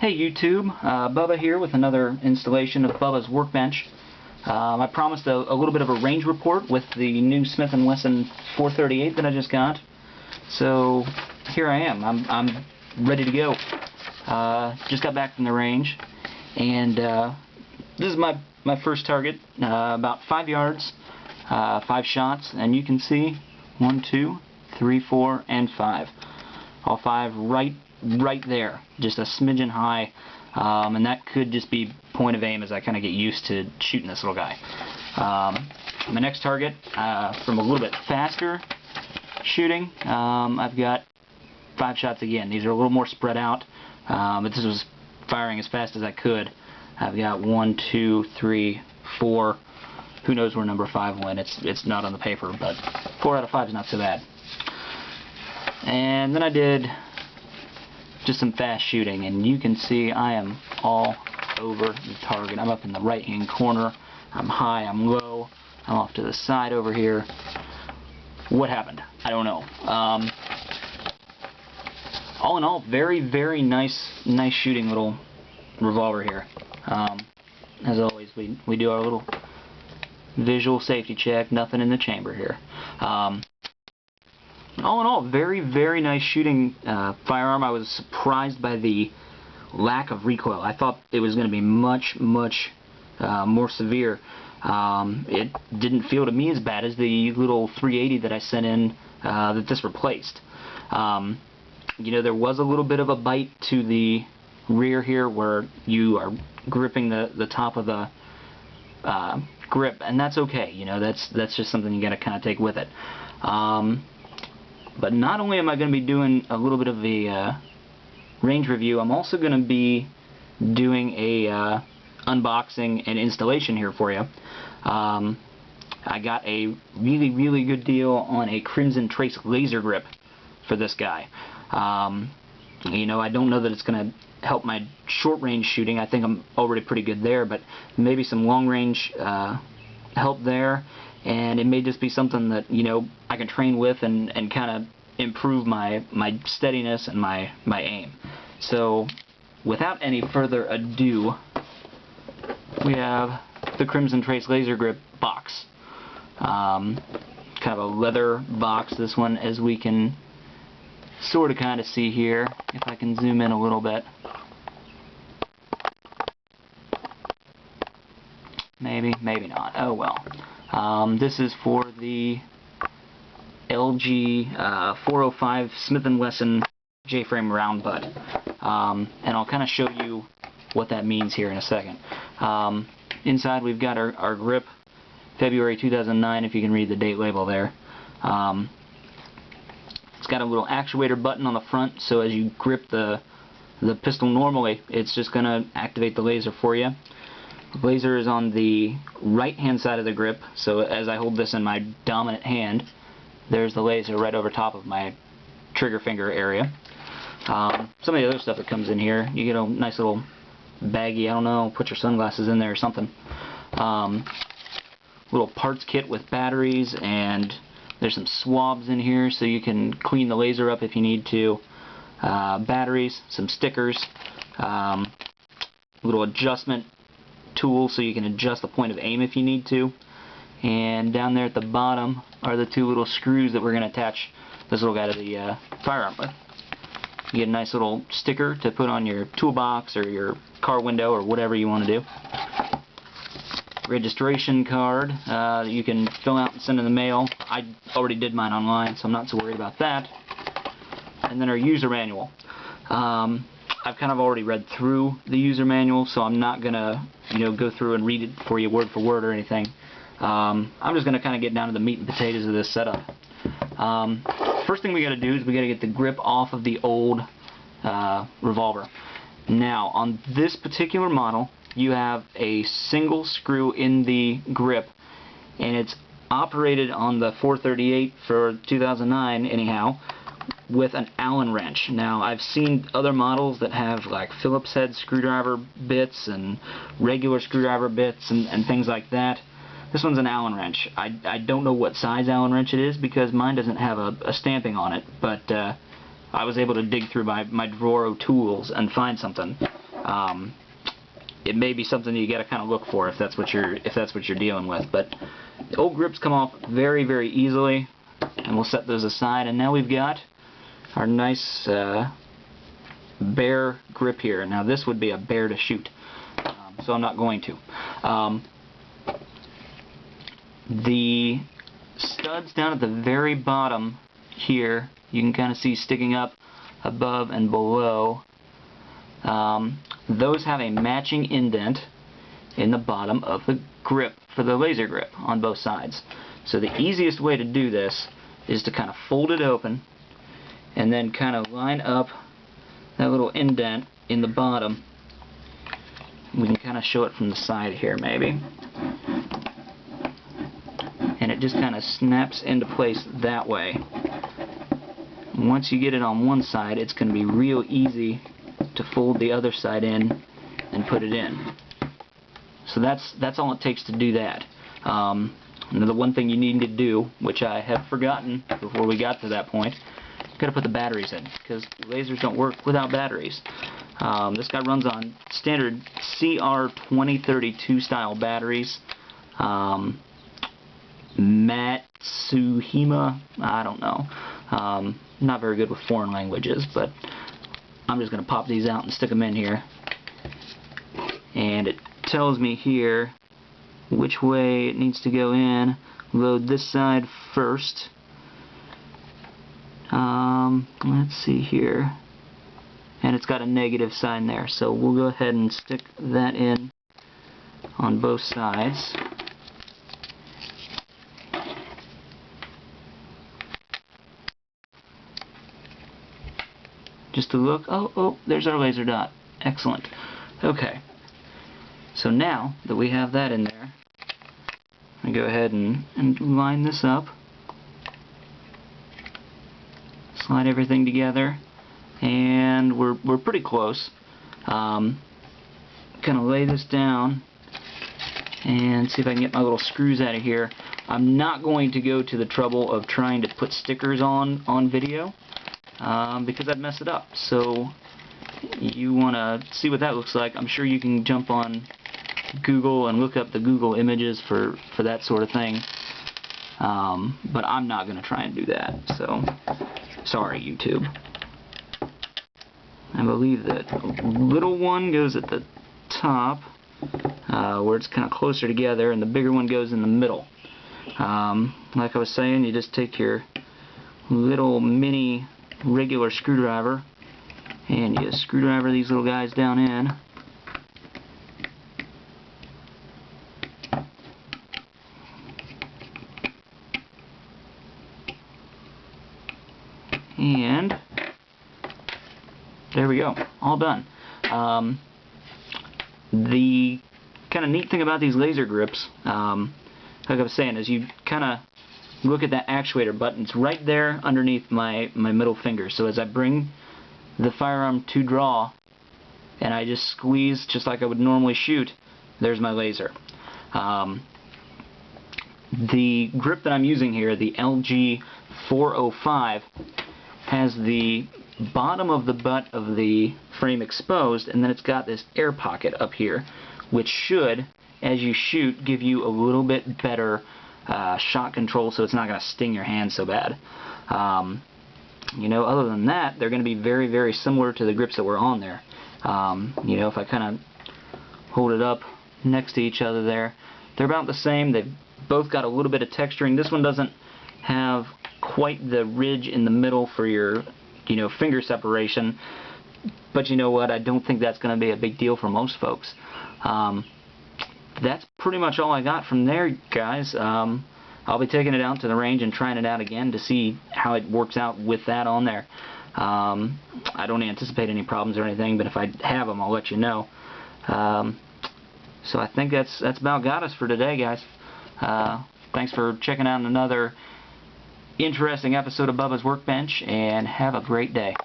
Hey YouTube, Bubba here with another installation of Bubba's Workbench. I promised a little bit of a range report with the new Smith & Wesson 438 that I just got. So here I am. I'm ready to go. Just got back from the range, and this is my first target. About 5 yards, 5 shots, and you can see 1, 2, 3, 4, and 5. All 5 right there, just a smidgen high, and that could just be point of aim as I kind of get used to shooting this little guy. My next target, from a little bit faster shooting, I've got 5 shots again. These are a little more spread out, but this was firing as fast as I could. I've got 1, 2, 3, 4. Who knows where number 5 went? It's not on the paper, but 4 out of 5 is not so bad. And then I did just some fast shooting, and you can see I am all over the target. I'm up in the right hand corner, I'm high, I'm low, I'm off to the side over here. What happened? I don't know. All in all, very nice shooting little revolver here. As always, we do our little visual safety check. Nothing in the chamber here. All in all, very nice shooting firearm. I was surprised by the lack of recoil. I thought it was going to be much more severe. It didn't feel to me as bad as the little 380 that I sent in that this replaced. You know, there was a little bit of a bite to the rear here where you are gripping the top of the grip, and that's okay. You know, that's just something you got to kind of take with it. But not only am I going to be doing a little bit of a range review, I'm also going to be doing a unboxing and installation here for you. I got a really good deal on a Crimson Trace laser grip for this guy. You know, I don't know that it's going to help my short range shooting. I think I'm already pretty good there, but maybe some long range help there. And it may just be something that, you know, I can train with and kind of improve my steadiness and my aim. So without any further ado, we have the Crimson Trace laser grip box. Kind of a leather box, this one, as we can sort of kind of see here, if I can zoom in a little bit. Maybe not. Oh well. This is for the LG 405 Smith & Wesson J-frame round butt. And I'll kind of show you what that means here in a second. Inside we've got our grip, February 2009, if you can read the date label there. It's got a little actuator button on the front, so as you grip the pistol normally, it's just going to activate the laser for you. The laser is on the right hand side of the grip, so as I hold this in my dominant hand, there's the laser right over top of my trigger finger area. Some of the other stuff that comes in here, you get a nice little baggie, I don't know, put your sunglasses in there or something. Little parts kit with batteries, and there's some swabs in here so you can clean the laser up if you need to. Batteries, some stickers, little adjustment tool so you can adjust the point of aim if you need to. And down there at the bottom are the 2 little screws that we're going to attach this little guy to the firearm with. You get a nice little sticker to put on your toolbox or your car window or whatever you want to do. Registration card that you can fill out and send in the mail. I already did mine online, so I'm not so worried about that. And then our user manual. I've kind of already read through the user manual, so I'm not going to, you know, go through and read it for you word for word or anything. I'm just going to kind of get down to the meat and potatoes of this setup. First thing we got to do is we got to get the grip off of the old revolver. Now, on this particular model, you have a single screw in the grip, and it's operated on the 438 for 2009 anyhow, with an Allen wrench. Now, I've seen other models that have like Phillips head screwdriver bits and regular screwdriver bits and things like that. This one's an Allen wrench. I don't know what size Allen wrench it is because mine doesn't have a stamping on it, but I was able to dig through my drawer of tools and find something. it may be something you got to kind of look for if that's what you're dealing with. But the old grips come off very, very easily, and we'll set those aside. And now we've got our nice bare grip here. Now this would be a bear to shoot, so I'm not going to. The studs down at the very bottom here, you can kind of see sticking up above and below. Those have a matching indent in the bottom of the grip for the laser grip on both sides. So the easiest way to do this is to kind of fold it open and then kind of line up that little indent in the bottom. We can kind of show it from the side here maybe. And it just kind of snaps into place that way. Once you get it on one side, it's going to be real easy to fold the other side in and put it in. So that's all it takes to do that. The one thing you need to do, which I have forgotten before we got to that point, got to put the batteries in, because lasers don't work without batteries. This guy runs on standard CR2032 style batteries. Matsuhima, I don't know. Not very good with foreign languages, but I'm just going to pop these out and stick them in here. And it tells me here which way it needs to go in. Load this side first. Let's see here. And it's got a negative sign there, so we'll go ahead and stick that in on both sides. Just to look. Oh, there's our laser dot. Excellent. Okay. So now that we have that in there, I go ahead and line this up. Slide everything together, and we're pretty close. Kind of lay this down and see if I can get my little screws out of here. I'm not going to go to the trouble of trying to put stickers on video. Because I'd mess it up. So you want to see what that looks like. I'm sure you can jump on Google and look up the Google images for that sort of thing. But I'm not going to try and do that. So sorry, YouTube. I believe that little one goes at the top where it's kind of closer together, and the bigger one goes in the middle. Like I was saying, you just take your little mini regular screwdriver and you screwdriver these little guys down in, and there we go, all done. The kind of neat thing about these laser grips, like I was saying, is you kind of look at that actuator button. It's right there underneath my middle finger. So as I bring the firearm to draw and I just squeeze just like I would normally shoot, there's my laser. The grip that I'm using here, the LG 405, has the bottom of the butt of the frame exposed, and then it's got this air pocket up here, which should, as you shoot, give you a little bit better shot control, so it's not going to sting your hand so bad. You know, other than that, they're going to be very, very similar to the grips that were on there. You know, if I kind of hold it up next to each other there, they're about the same. They've both got a little bit of texturing. This one doesn't have quite the ridge in the middle for your, you know, finger separation, but you know what, I don't think that's going to be a big deal for most folks. That's pretty much all I got from there, guys. I'll be taking it out to the range and trying it out again to see how it works out with that on there. I don't anticipate any problems or anything, but if I have them, I'll let you know. So I think that's about got us for today, guys. Thanks for checking out another interesting episode of Bubba's Workbench, and have a great day.